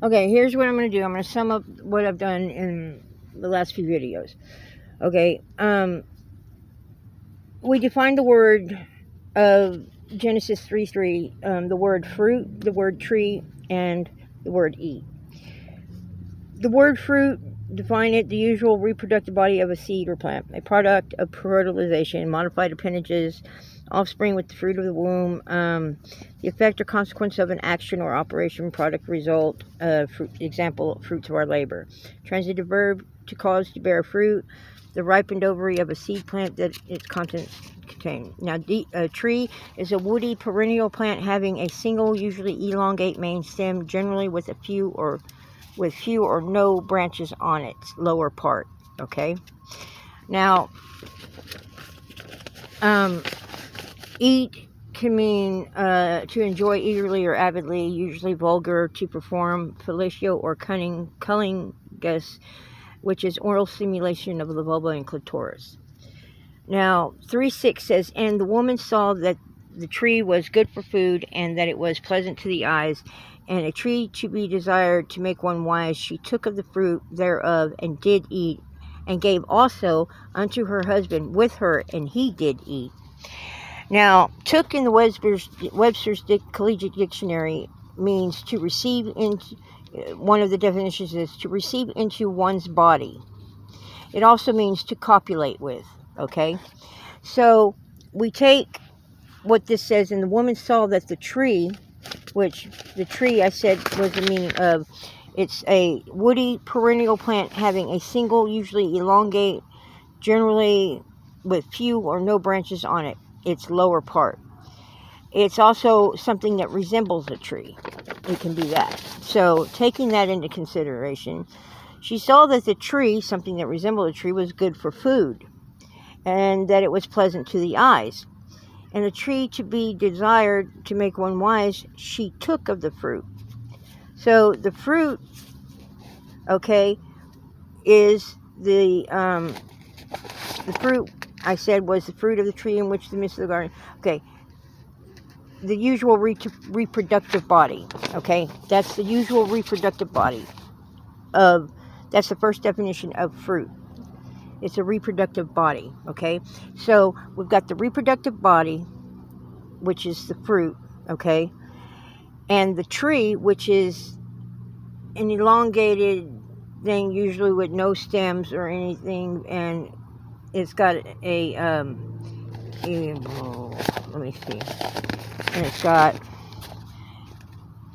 Okay, here's what I'm going to do. I'm going to sum up what I've done in the last few videos. Okay, we defined the word of Genesis 3:3, the word fruit, the word tree, and the word eat. The word fruit, define it, the usual reproductive body of a seed or plant, a product of fertilization, modified appendages, offspring with the fruit of the womb, the effect or consequence of an action or operation, product, result, fruit, example, fruits of our labor. Transitive verb, to cause to bear fruit, the ripened ovary of a seed plant that its contents contain. Now, a tree is a woody perennial plant having a single, usually elongate main stem, generally with few or no branches on its lower part. Okay. Now, eat can mean to enjoy eagerly or avidly, usually vulgar, to perform fellatio or cunningus, which is oral stimulation of the vulva and clitoris. Now, 3:6 says, and the woman saw that the tree was good for food, and that it was pleasant to the eyes, and a tree to be desired to make one wise. She took of the fruit thereof, and did eat, and gave also unto her husband with her, and he did eat. Now, took in the Webster's Collegiate Dictionary means to receive into, one of the definitions is to receive into one's body. It also means to copulate with, okay? So, we take what this says, and the woman saw that the tree, which the tree I said was the meaning of, it's a woody perennial plant having a single, usually elongate, generally with few or no branches on it, its lower part. It's also something that resembles a tree. It can be that. So, taking that into consideration, she saw that the tree, something that resembled a tree, was good for food, and that it was pleasant to the eyes. And the tree to be desired to make one wise, she took of the fruit. So the fruit, okay, is the fruit I said was the fruit of the tree in which the midst of the garden. Okay, the usual reproductive body. Okay, that's the usual reproductive body of. That's the first definition of fruit. It's a reproductive body. Okay, so we've got the reproductive body, which is the fruit, okay, and the tree, which is an elongated thing, usually with no stems or anything, and it's got a let me see, and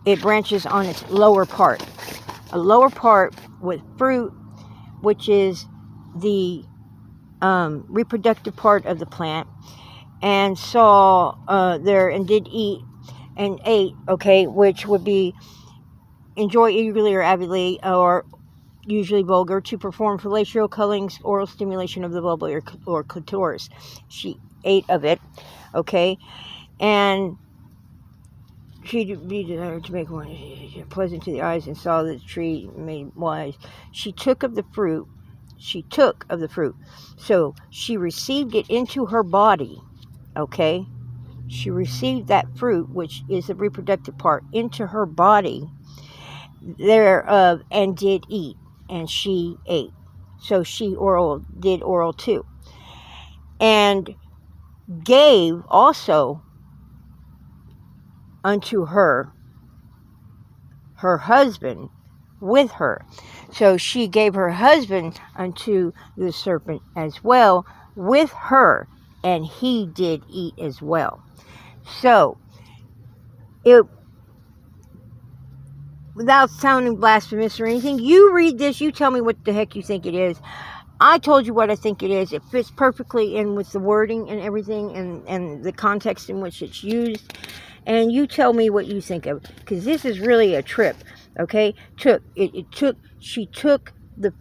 it branches on its lower part, a lower part with fruit, which is the reproductive part of the plant, and saw there and did eat and ate, okay, which would be enjoy eagerly or avidly, or usually vulgar, to perform fellatio, cullings, oral stimulation of the vulva or clitoris. She ate of it, okay, and she be desired to make one pleasant to the eyes, and saw the tree made wise. She took of the fruit. So she received it into her body, okay? She received that fruit, which is the reproductive part, into her body thereof, and did eat, and she ate. So she did oral too. And gave also unto her husband with her. So she gave her husband unto the serpent as well with her, and he did eat as well. So, without sounding blasphemous or anything, you read this, you tell me what the heck you think it is. I told you what I think it is. It fits perfectly in with the wording and everything, and the context in which it's used. And you tell me what you think of it, because this is really a trip, okay? She took the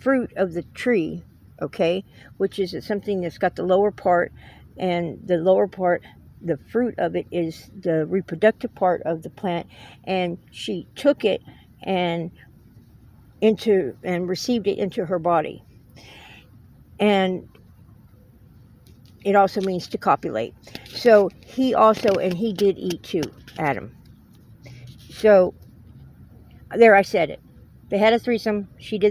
fruit of the tree, okay, which is something that's got the lower part, and the lower part, the fruit of it is the reproductive part of the plant, and she took it and received it into her body. And it also means to copulate. So he did eat too, Adam. So, there, I said it. They had a threesome. She did